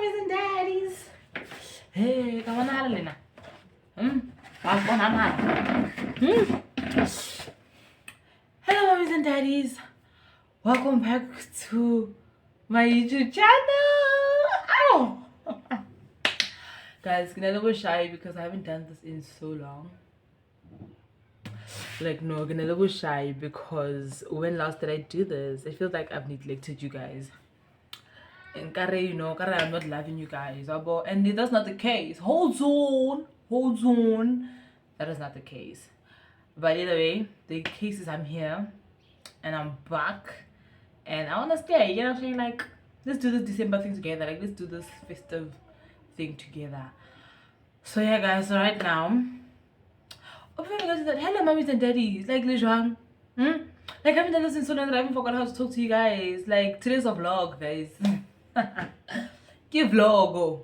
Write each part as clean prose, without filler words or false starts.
mommies and daddies. Hey, come on, Alina. Hello, mommies and daddies. Welcome back to my YouTube channel. Ow! Guys, I'm a little shy because I haven't done this in so long. Like, no, I'm a little shy because when last did I do this? I feel like I've neglected you guys. And Kare, you know, Kare, I'm not loving you guys. And that's not the case. Hold on. That is not the case. But either way, the case is I'm here and I'm back and I want to stay. You know what I'm saying? Like, let's do this December thing together. Like, let's do this festive thing together. So yeah, guys. So right now, hello, mommies and daddies. Like, Lijuang. Like, I haven't done this in so long that I haven't forgotten how to talk to you guys. Like, today's a vlog, guys. Give vlog.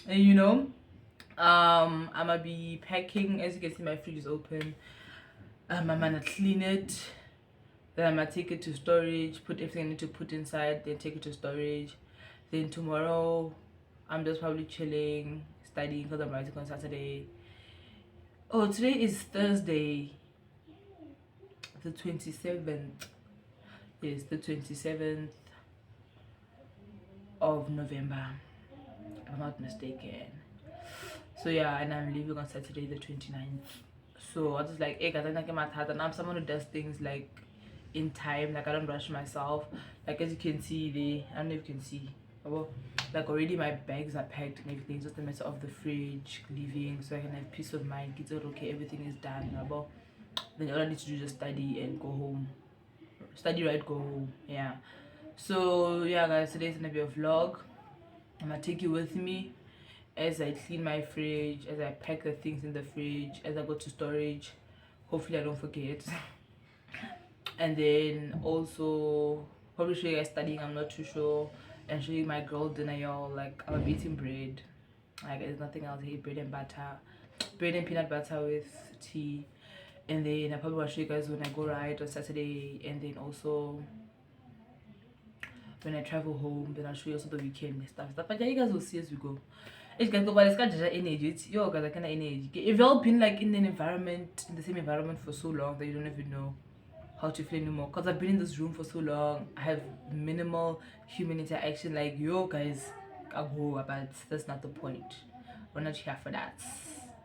And you know, I'm gonna be packing. As you can see, my fridge is open. I'm gonna clean it. Then I'm gonna take it to storage, put everything I need to put inside, then take it to storage. Then tomorrow, I'm just probably chilling, studying because I'm writing on Saturday. Oh, today is Thursday, the 27th. Yes, the 27th of November, if I'm not mistaken. So yeah, and I'm leaving on Saturday the 29th. So I was like, hey guys, I'm someone who does things like in time. Like, I don't rush myself. Like, as you can see, I don't know if you can see, like, already my bags are packed and everything. It's just a matter of the fridge leaving, so I can have peace of mind. It's all okay, everything is done. Then all I need to do is just study and go home. Study, right, go home. Yeah. So yeah, guys, today's gonna be a vlog. I'm gonna take you with me as I clean my fridge, as I pack the things in the fridge, as I go to storage. Hopefully I don't forget. And then also probably show you guys studying, I'm not too sure, and show you my girl dinner, y'all. Like, I'm eating bread. Like, there's nothing else. I eat bread and butter, bread and peanut butter with tea. And then I probably will show you guys when I go ride on Saturday, and then also when I travel home. Then I'll show you also the weekend and stuff. But yeah, you guys will see as we go. It's guys, but it's got energy. It's yo guys, I kind of energy. If you all been like in an environment, in the same environment for so long that you don't even know how to feel anymore. Because I've been in this room for so long, I have minimal human interaction. Like, yo guys, I go, but that's not the point. We're not here for that.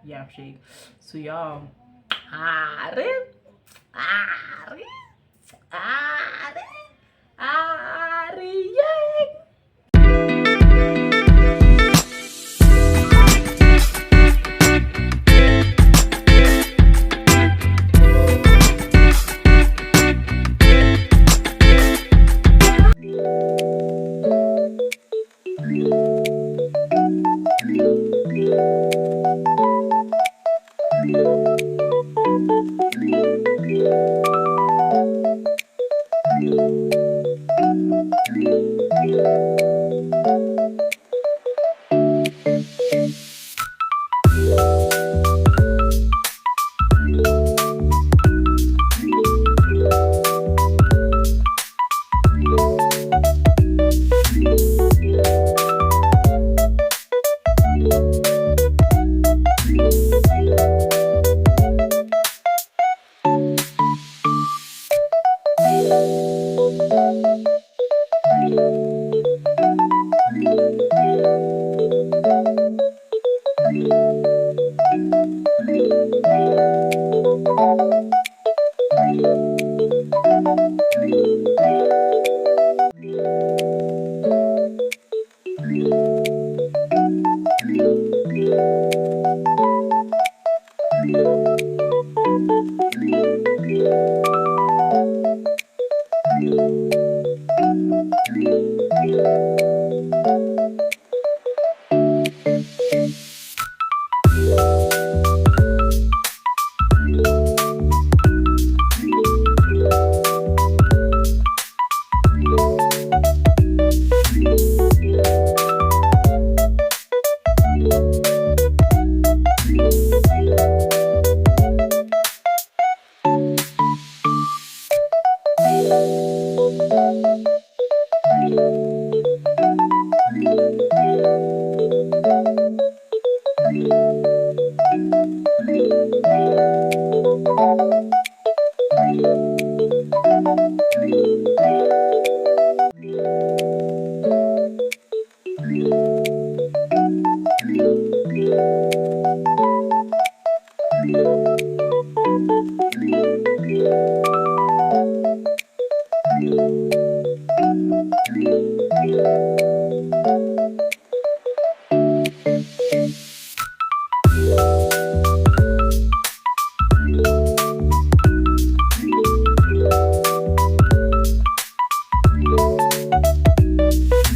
Yeah, I'm saying. So yeah, yeah.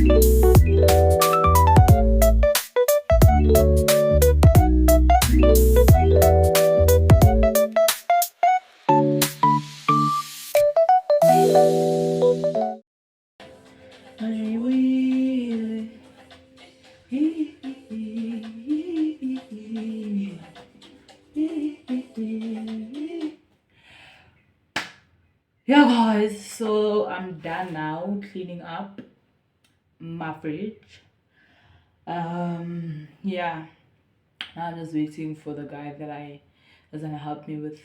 Yeah, guys, so I'm done now cleaning up my fridge. Yeah, now I'm just waiting for the guy that I is gonna help me with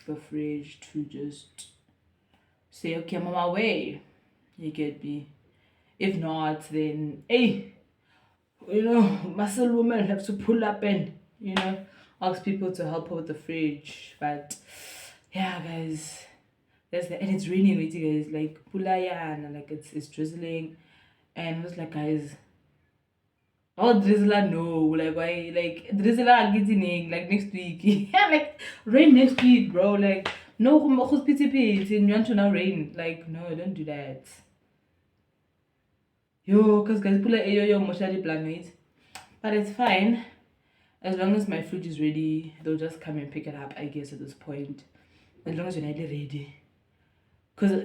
the fridge to just say, okay, I'm on my way. You get me? If not, then hey, muscle women have to pull up and ask people to help her with the fridge. But yeah, guys, and it's raining, wait, guys, like pulaya, and like it's drizzling, and it's like, guys, oh, drizzler, no, like why, like drizzler getting like next week, yeah, like rain next week, bro, like no, who's pity pity, and you want to now rain, like no, don't do that, yo, cause guys, pula yo emotionally planet, but it's fine. As long as my fridge is ready, they'll just come and pick it up, I guess, at this point. As long as you're nearly ready. Because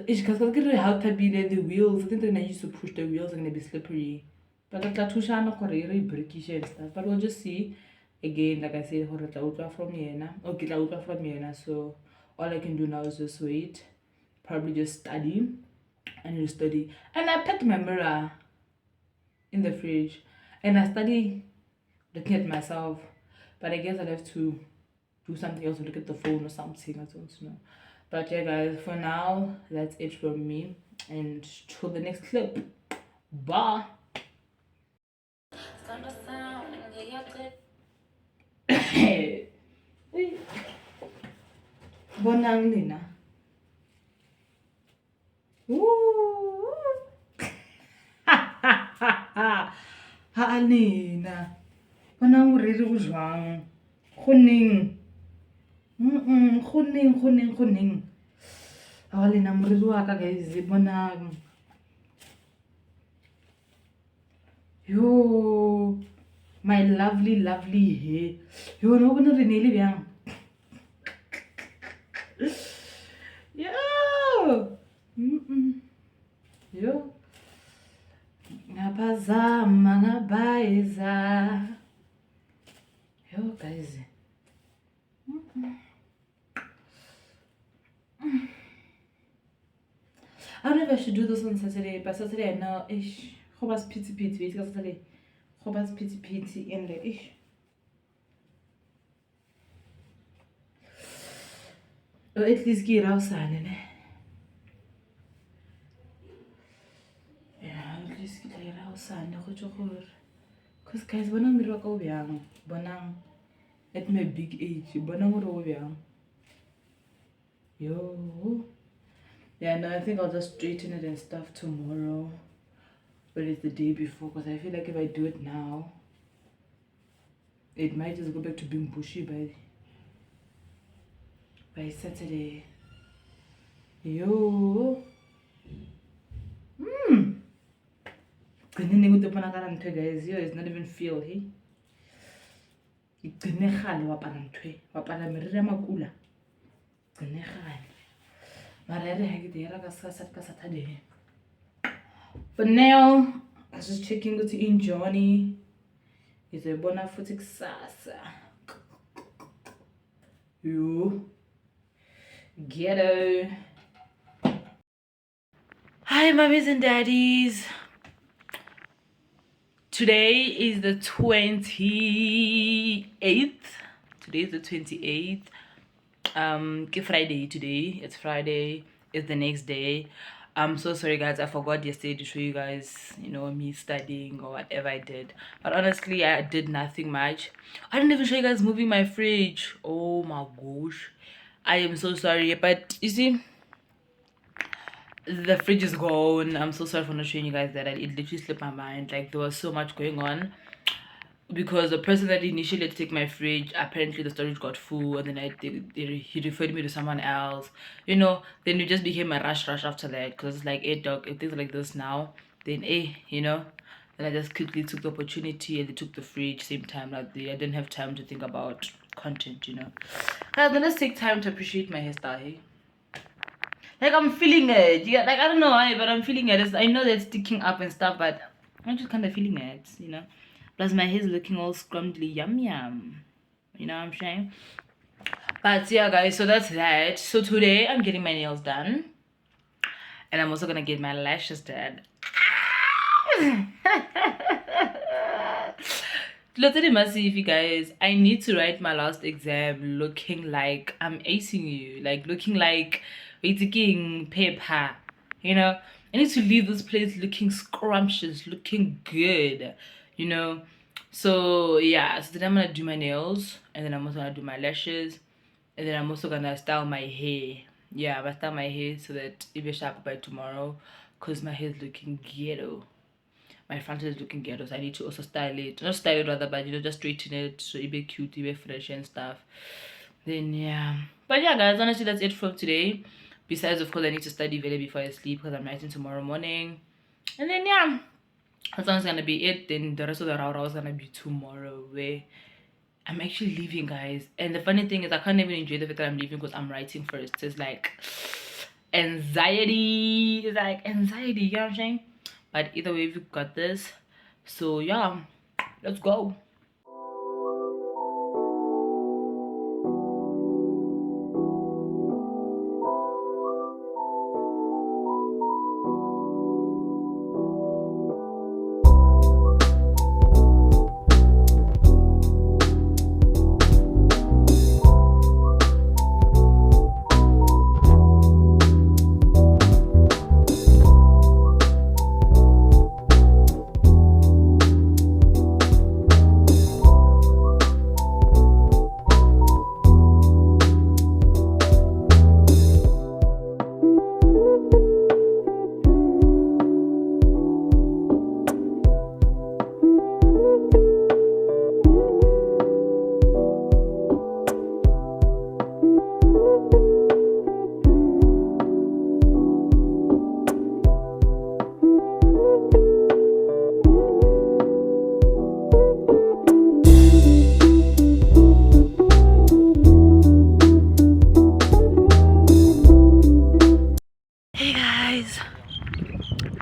how to be the wheels, I think they're gonna use to push the wheels are gonna be slippery. But like very brickish and stuff. But we'll just see. Again, like I said, from here. Okay, from here. So all I can do now is just wait. Probably just study. And just study. And I put my mirror in the fridge. And I study looking at myself. But I guess I'll have to do something else, look at the phone or something, I don't know. But yeah, guys, for now, that's it from me. And till the next clip. Bye. Bonang nina. Ha nina. Bonang re re go jwang. Kgoneng. Kgoneng. Ha lena moriri wa ka, guys, bonang. Yo, my lovely hair. Yo, no bona re neile bjang. Yo. Yo. Ngapazama ngabayeza. Yo, guys. I don't know if I should do this on Saturday, but Saturday I know ish. Hobas pity wait, Saturday. Hobas pity in the ish. Or at least get outside, yeah, at least get outside, because guys, bonang mi roka obyang, bonang at my big age, bonang ro obyang. Yo. Yeah, no, I think I'll just straighten it and stuff tomorrow. But it's the day before, because I feel like if I do it now, it might just go back to being bushy by Saturday. Yo. Guys, yo, it's not even feel, hey? For now, I was just checking with in Johnny. It's a bona footic sasa. You ghetto. Hi, mummies and daddies. Today is the 28th. Today is the 28th. Friday today. It's Friday. It's the next day. I'm so sorry, guys. I forgot yesterday to show you guys, me studying or whatever I did. But honestly, I did nothing much. I didn't even show you guys moving my fridge. Oh my gosh. I am so sorry. But you see, the fridge is gone. I'm so sorry for not showing you guys that. It literally slipped my mind. Like, there was so much going on. because the person that initially had to take my fridge, apparently the storage got full, and then he referred me to someone else. Then it just became a rush after that, because it's like, hey dog, if things like this now, then then I just quickly took the opportunity and they took the fridge same time. Like I didn't have time to think about content. Guys, let's take time to appreciate my hairstyle. Hey? Like, I'm feeling it. Yeah, like, I don't know why, but I'm feeling it. I know that it's sticking up and stuff, but I'm just kind of feeling it. Plus, my hair's looking all scrumbly, yum. You know what I'm saying? But yeah, guys, so that's that. So today, I'm getting my nails done. And I'm also gonna get my lashes done. Let's massive, you guys. I need to write my last exam looking like I'm acing you. Like, looking like we're taking paper. I need to leave this place looking scrumptious, looking good. So yeah, so then I'm gonna do my nails, and then I'm also gonna do my lashes, and then I'm also gonna style my hair. Yeah, I'm gonna style my hair so that it'll be sharp by tomorrow, because my hair is looking ghetto. My front is looking ghetto, so I need to also style it. Not style it rather, but just straighten it so it be cute, it be fresh and stuff. Then yeah. But yeah, guys, honestly, that's it for today. Besides, of course, I need to study very before I sleep, because I'm writing tomorrow morning. And then yeah, that's gonna be it. Then the rest of the route is gonna be tomorrow, where I'm actually leaving, guys. And the funny thing is, I can't even enjoy the fact that I'm leaving because I'm writing first. It's like anxiety. It's like anxiety, you know what I'm saying? But either way, we've got this. So yeah, let's go.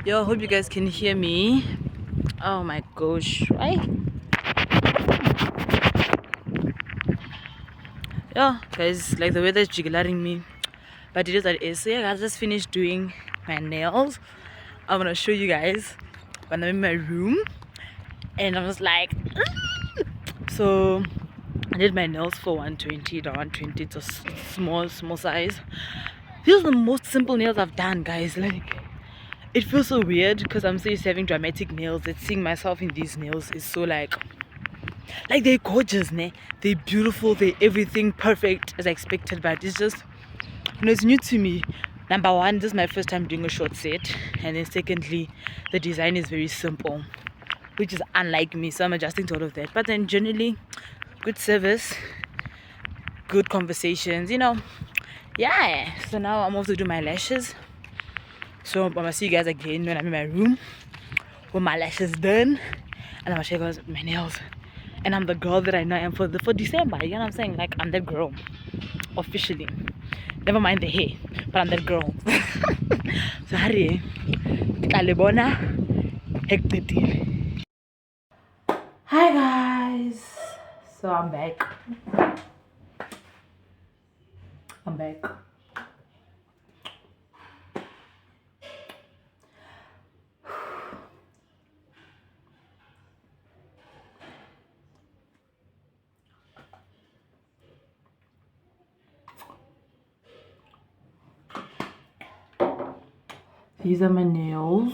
Yo, hope you guys can hear me. Oh my gosh, right? Yeah, guys, like the weather is jiggling me, but it is what it is. So yeah, guys, just finished doing my nails. I'm gonna show you guys when I'm in my room, and I was like, so I did my nails for 120. The 120, it's a small size. These are the most simple nails I've done, guys. Like, it feels so weird because I'm so used to having dramatic nails that seeing myself in these nails is so like they're gorgeous, ne? They're beautiful, they're everything perfect as I expected, but it's just, it's new to me. Number one, this is my first time doing a short set, and then secondly, the design is very simple, which is unlike me, so I'm adjusting to all of that. But then generally, good service, good conversations, yeah. So now I'm off to do my lashes. So I'm gonna see you guys again when I'm in my room with my lashes done, and I'm gonna show you guys my nails. And I'm the girl that I know I am for December. You know what I'm saying? Like, I'm that girl officially. Never mind the hair, but I'm that girl. So hurry, hi guys. So I'm back. These are my nails.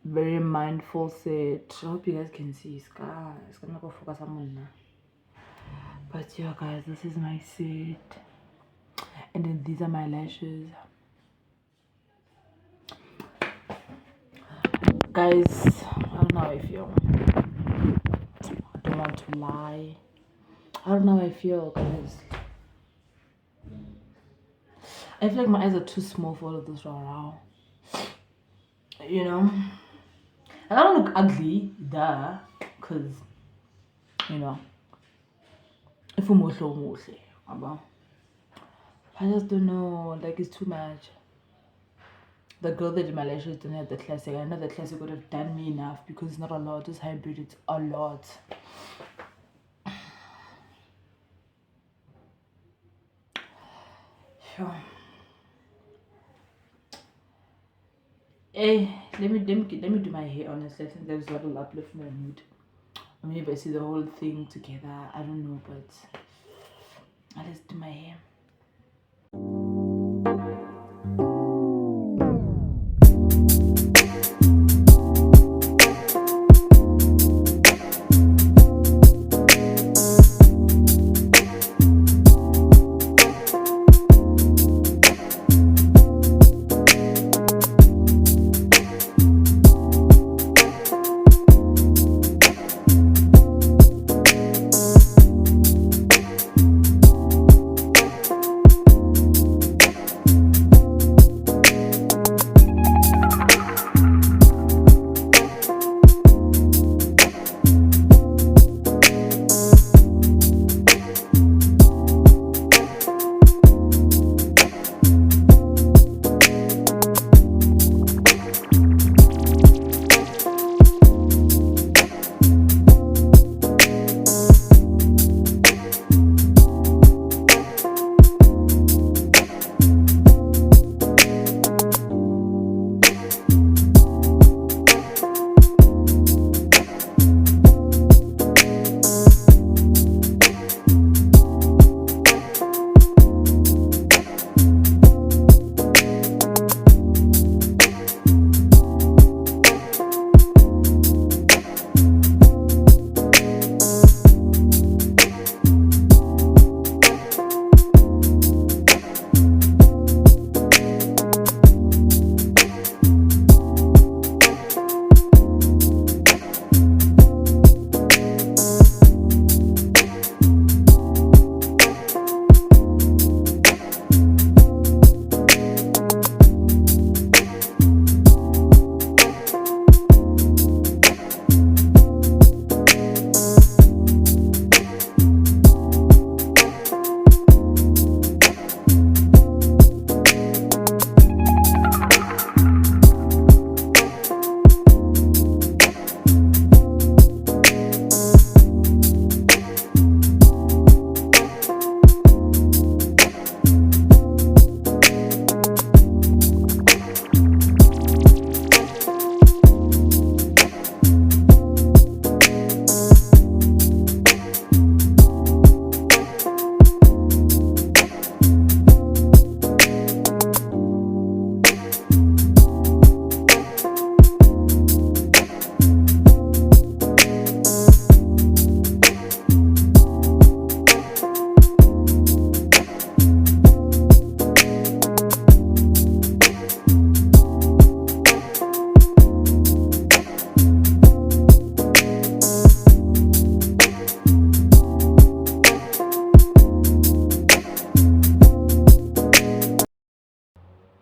Very mindful set. I hope you guys can see. It's gonna go focus on now. But yeah, guys, this is my set. And then these are my lashes. Guys, I don't know how I feel. want to lie. I don't know how I feel, guys. I feel like my eyes are too small for all of this right. You know? I don't look ugly, duh. Because, you know, if I'm more, I just don't know. Like, it's too much. The girl that did my lashes didn't have the classic. I know the classic would have done me enough because it's not a lot. It's hybrid, it's a lot. Sure. Hey, let me do my hair honestly. I think there's what will uplift my mood. Or maybe I see the whole thing together. I don't know, but let's do my hair.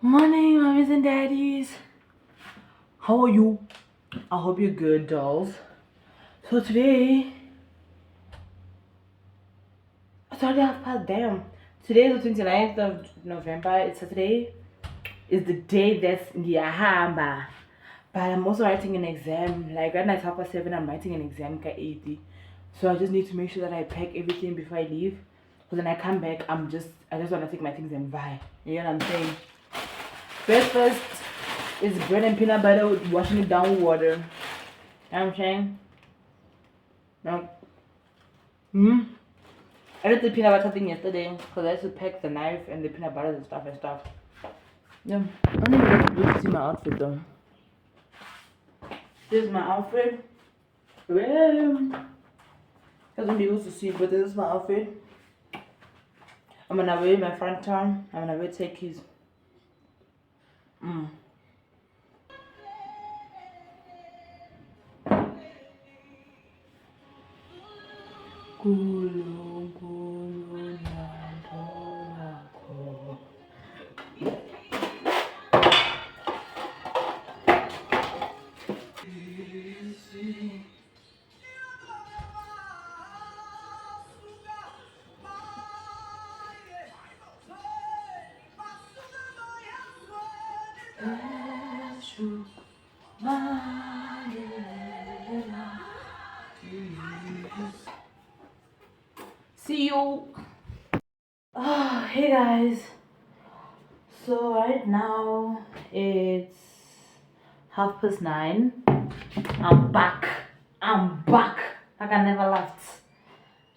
Morning, mommies and daddies. How are you? I hope you're good, dolls. So today, sorry, half past damn. Today is the 29th of November. It's Saturday. Is the day that's ngiyahamba. But I'm also writing an exam. Like right now it's 7:30. I'm writing an exam ka 80. So I just need to make sure that I pack everything before I leave. So then I come back. I just want to take my things and buy. You know what I'm saying? Breakfast is bread and peanut butter with washing it down with water. You know what I'm saying? No. I did the peanut butter thing yesterday because I had to pack the knife and the peanut butter and stuff. Yeah. I don't even get to see my outfit though. This is my outfit. Well, doesn't be able to see, but this is my outfit. I'm gonna wear my front arm. I'm gonna wear techies. See you. Hey guys. So right now it's 9:30. I'm back. Like I never left.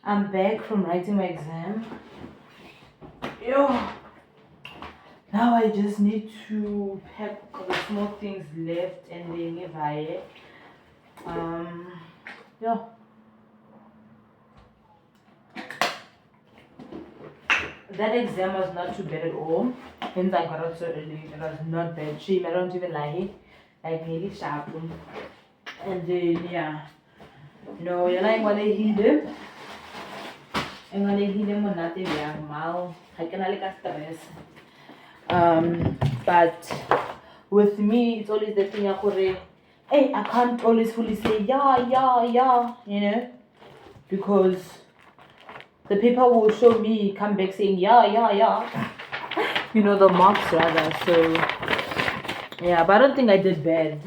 I'm back from writing my exam. Yo. Now I just need to pack the small things left and then if I yeah. That exam was not too bad at all. Hence I got out so early. It was not bad. Shame, I don't even lie. Like nearly sharp. And then yeah. No, you're like what they heat them. And when they heat them or not they are mal. I can like stress. But with me it's always the thing hey, I can't always fully say yeah, you know, because the paper will show me come back saying yeah. You know, the marks rather. So yeah, but I don't think I did bad.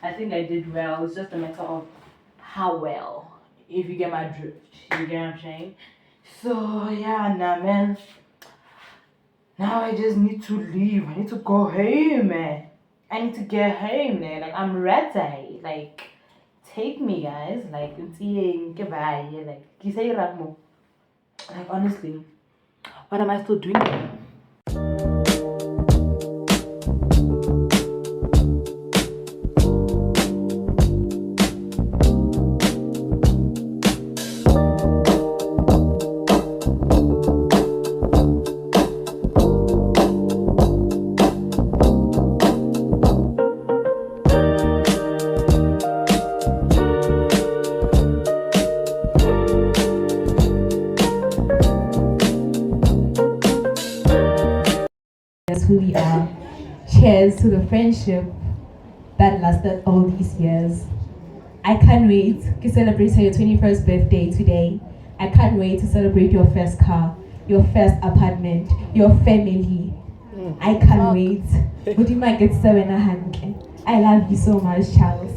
I think I did well. It's just a matter of how well, if you get my drift. You get what I'm saying? So yeah, nah man. Now I just need to leave. I need to go home, man. I need to get home, man. Like I'm ready. Like take me, guys. Like goodbye. Like you say Ramo. Like honestly, what am I still doing here? Who we are. Cheers to the friendship that lasted all these years. I can't wait to celebrate your 21st birthday today. I can't wait to celebrate your first car, your first apartment, your family. I can't wait. Would you mind get 700? I love you so much, Charles.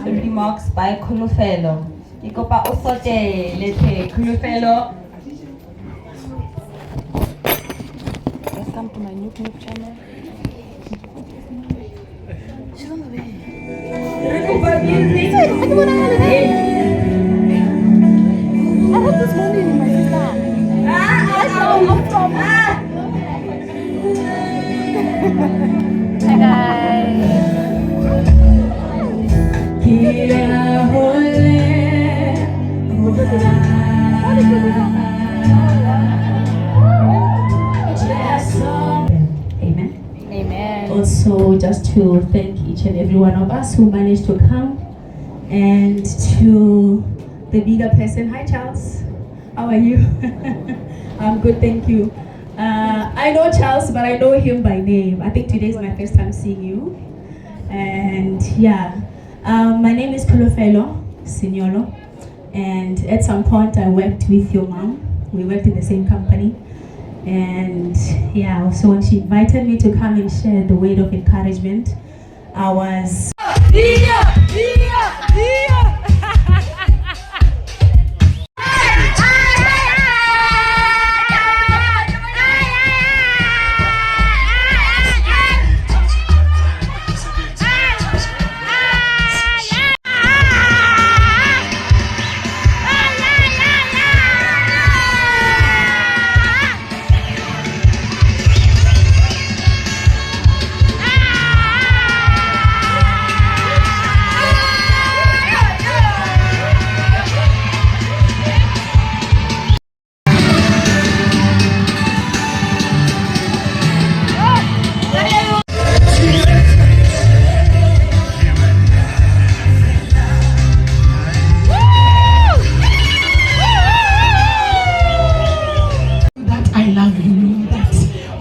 Remarks by Kulufelo. Ikopa osote lete Kulufelo. Welcome to my YouTube channel. She's on the way. I heard this morning in my sister. Hi guys. Amen. Also, just to thank each and every one of us who managed to come, and to the bigger person. Hi, Charles. How are you? I'm good, thank you. I know Charles, but I know him by name. I think today is my first time seeing you. And yeah, my name is Kulofelo Signolo, and at some point I worked with your mom. We worked in the same company, and yeah, so when she invited me to come and share the word of encouragement, I was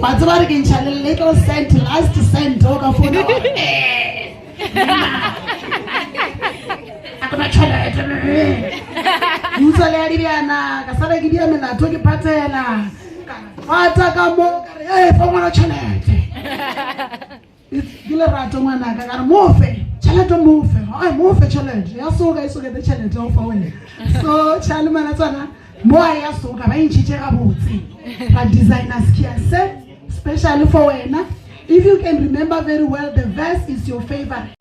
But somebody can channel a little cent, last cent, talk of food. I'm gonna try to you tell Ariana, Casada Gideon, took a patella. Fataka, hey, for one channel. It's Gilaratomana, I got move it. Challenge move it. I move a challenge. I saw guys who get the challenge off away. So, Chalamanatana, Moya so can I chicha about but designers can say, especially for Wena. If you can remember very well, the verse is your favorite.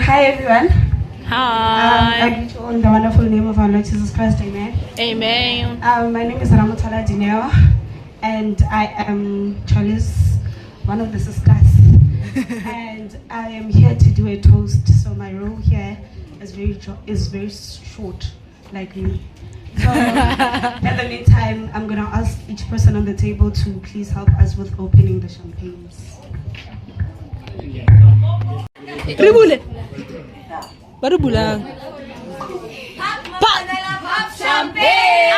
Hi everyone. Hi. I greet you all in the wonderful name of our Lord Jesus Christ. Amen. Amen. My name is Ramotala Dineo, and I am Charlie's one of the sisters. And I am here to do a toast. So my role here is very short, like me. So in the meantime, I'm gonna ask each person on the table to please help us with opening the champagnes. Ribule. Baru bulan. Pop champagne.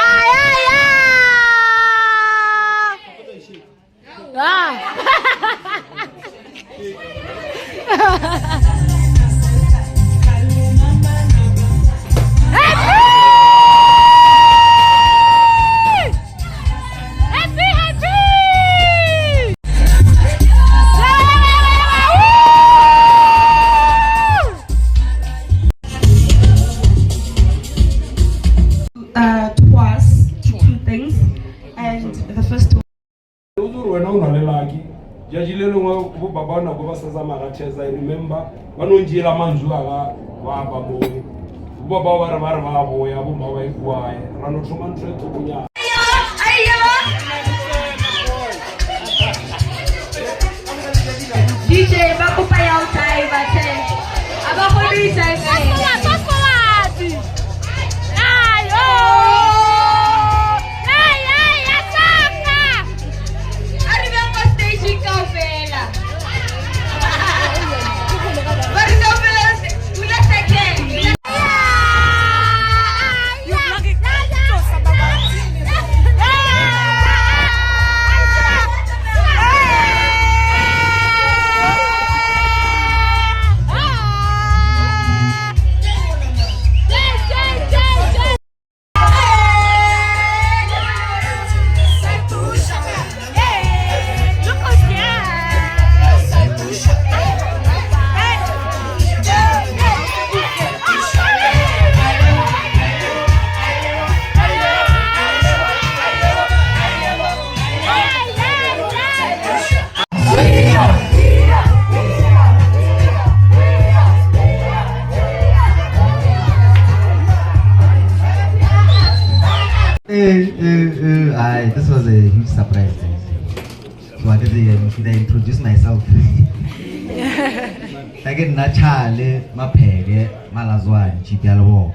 Two things, and the first one. I remember vanonjira manzwi vapa boy ubaba vari vavoya voma vaikuwaya ranotoma ntoetokunya DJ bakupa ya utai bate abakhulisa ifeni ayo yasaka arrivamo stage kafela This was a huge surprise. So I should I introduce myself? Take nachale mapheke malazwane chibyalo.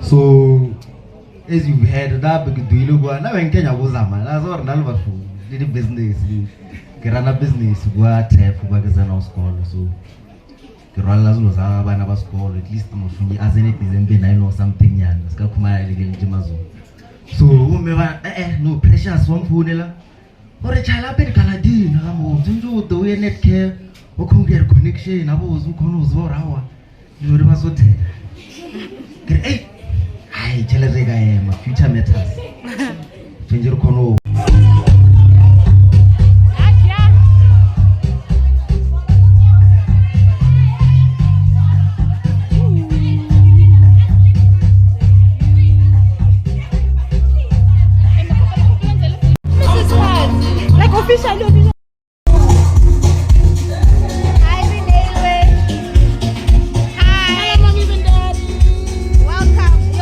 So as you heard that because do you go na Kenya kuzama na zo rena le batho le di business ke rana business kwa tap kwa kazana school so ke rwala zilo za bana ba school at least mofunyi azene December 9 or something yana ska khumana le ke njimazo so ume ba no precious one phone ore chala pe kala dina ga mo tsunju to we net care o khongera connection abo uzu khona uzu rawa le re ba so the ke ai chala re ga my future matters tsunju khona Officially. Hi, Renee. Hi. Hello, mommy and daddy. Welcome.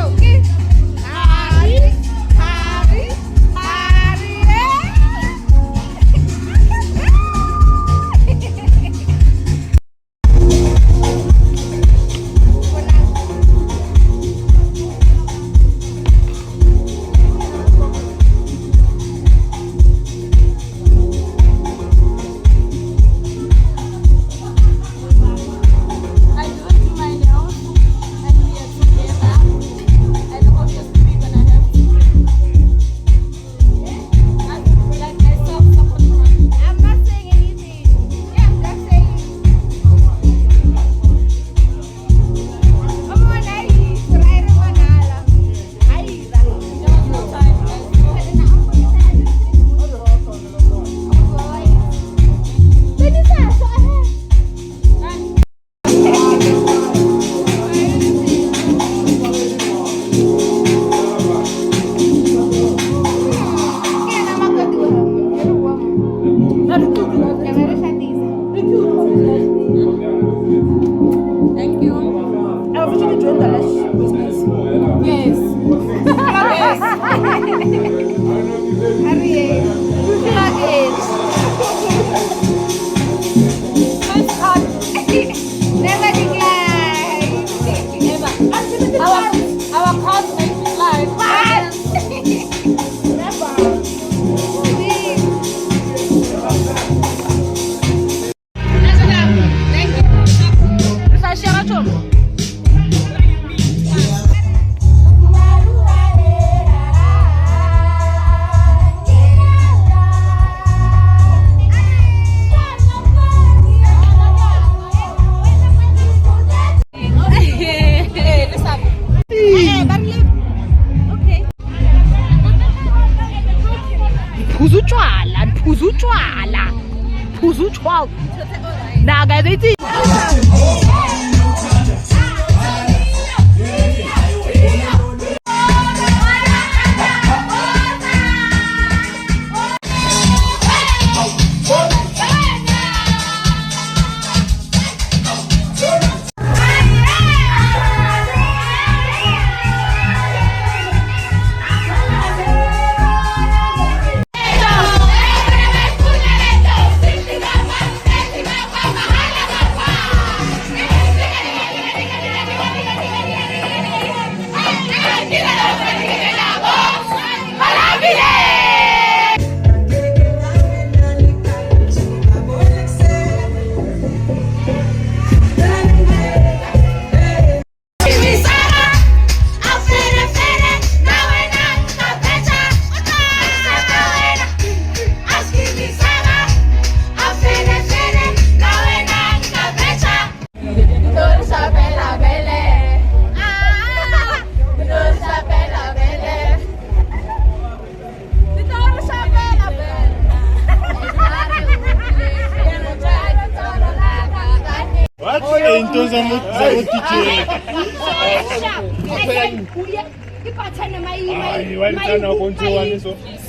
Wow. Nah, guys, it's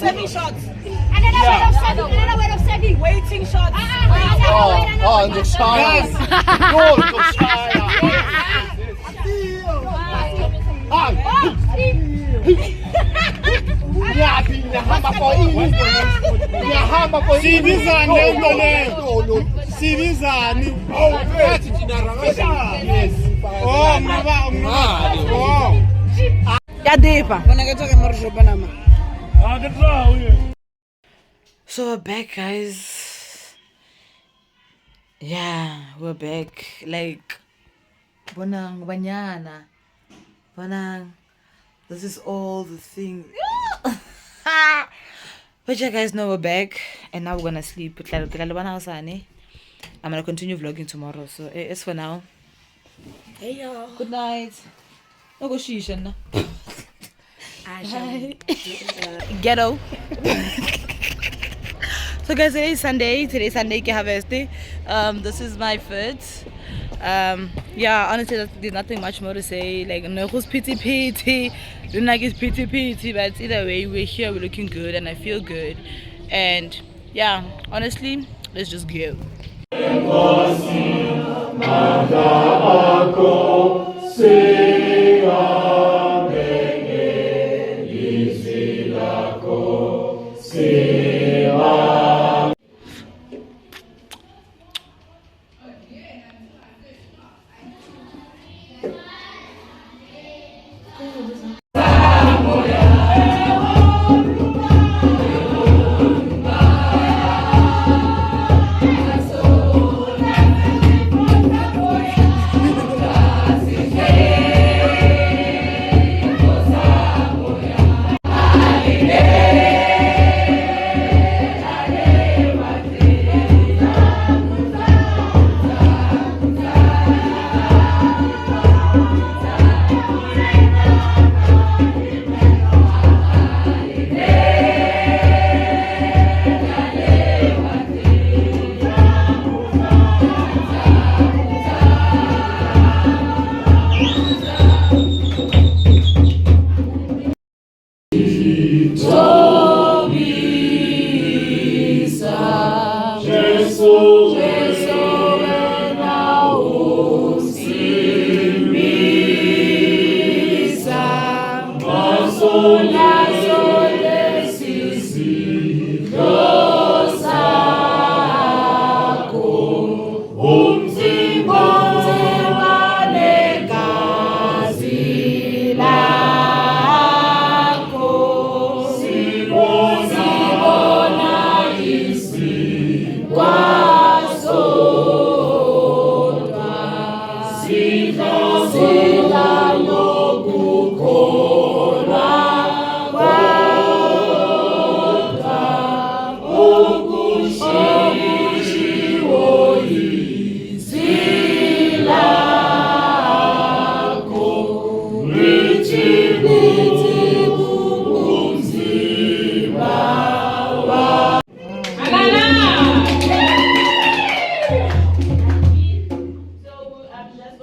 Serving shots. Another way of serving. Another way of serving. Waiting shots. Oh, the Shire. No, the Shire. So we're back, guys. Yeah, we're back. Like, bonang banyana, bonang. This is all the thing. But yeah, guys, now we're back, and now we're gonna sleep. I'm gonna continue vlogging tomorrow. So it's for now. Hey y'all. Good night. No go shisha. Ghetto. So guys, today is Sunday. Today's Sunday harvest. This is my foot. Yeah, honestly there's nothing much more to say. Like, no who's pity, don't like it's pity, but either way we're here, we're looking good, and I feel good. And yeah, honestly, let's just go.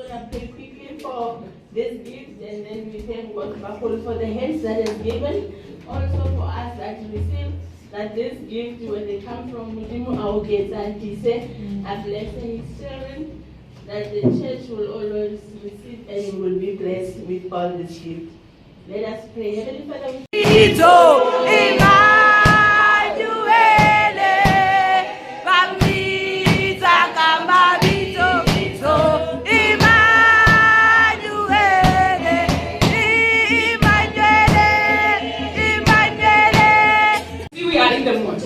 gonna pray quickly for this gift, and then we thank God for the hands that is given, also for us that receive. That this gift, when they come from Mudimu Augets, and he said, a blessing is sharing, that the church will always receive and will be blessed with all this gift. Let us pray. Heavenly Father, we are in the mood.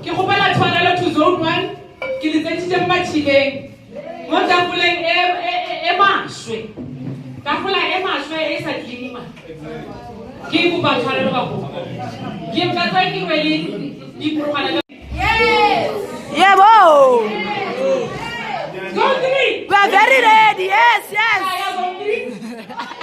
Ke gopela tshwarelo to zone 1 ke le tsentse mmatshileng mo tafoleng e maswe tafola e maswe e sa tlima ke kopa tshwarelo ka go ke mtlatsa ke rwele di programa. Yes, Yebo! zone 3 We are very ready. Yes, yes. zone 3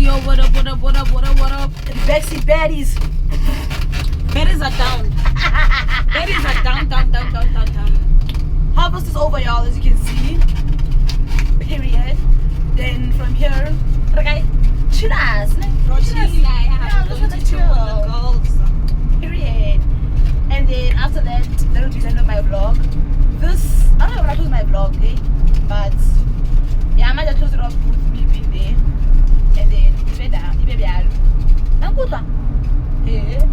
Yo, what up? Backseat baddies. Baddies are down. Baddies are down. Harvest is over, y'all, as you can see. Period. Then from here, okay, chillas. Period. And then after that, that will be the end of my vlog. This, I don't know when I close my vlog, eh? But yeah, I might just close it off with me being there. And then and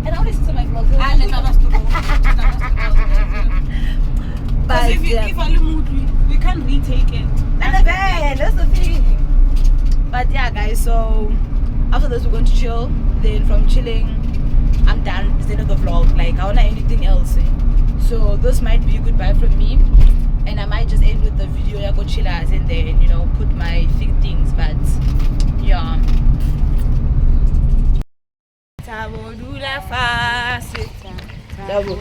I always listen to my vlog. But if we can't retake it. That's the thing. But yeah, guys, so after this we're going to chill. Then from chilling, I'm done. It's the end of the vlog. Like, I don't want anything else. So this might be a goodbye from me. And I might just end with the video. I go chillers and then, you know, put my things. But yeah. Tabo dula fasita. Tabo.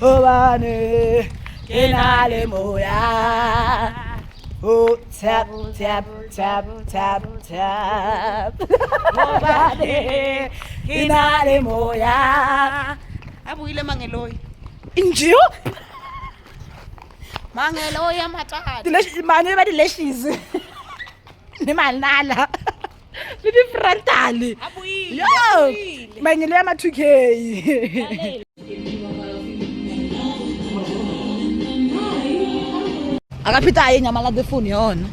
Obane kenale moya. Oh, tap. Obane kenale moya. Abuile mangeloy. Injio? Mangelo ya matata. Mane ba di lashes. Ne manala. Le di frontal. Yo. Mangelo ya ma 2K. Akapita aye nyama la the phone yona.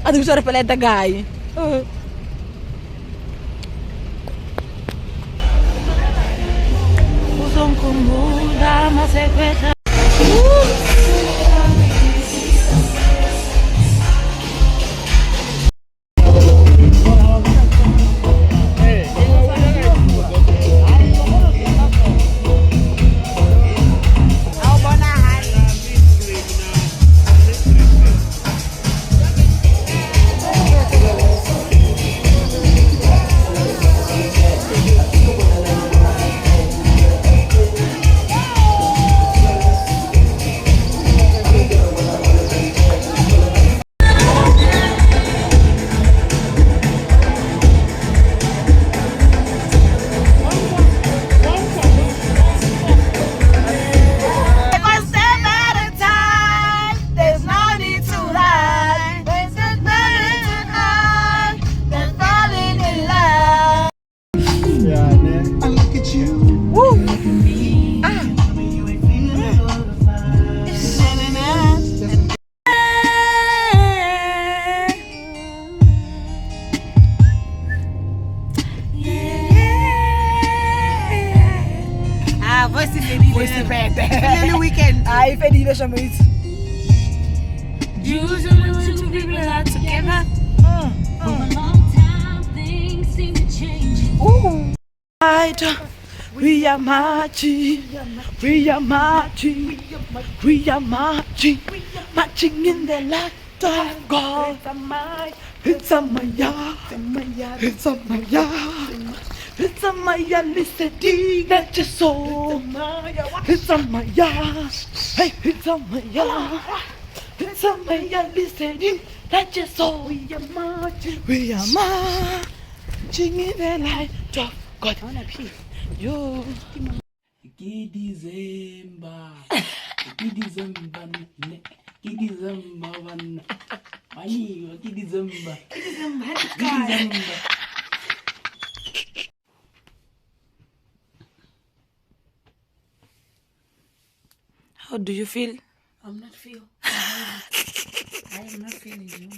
Ati kusore pela ta guy. Uzongikumbula masekwetha. I fed you some meat. Usually when two people are together, for a long time things seem to change. We are marching, we are marching, we are marching, marching in the light of God. It's a Maya, it's a Maya, it's a Maya, listen, let your soul. It's a Maya, hey, it's a Maya, it's a Maya, listen, let your soul. We are marching in the light of God. Yo. December 1. Mani, December. How do you feel? I am not feeling you.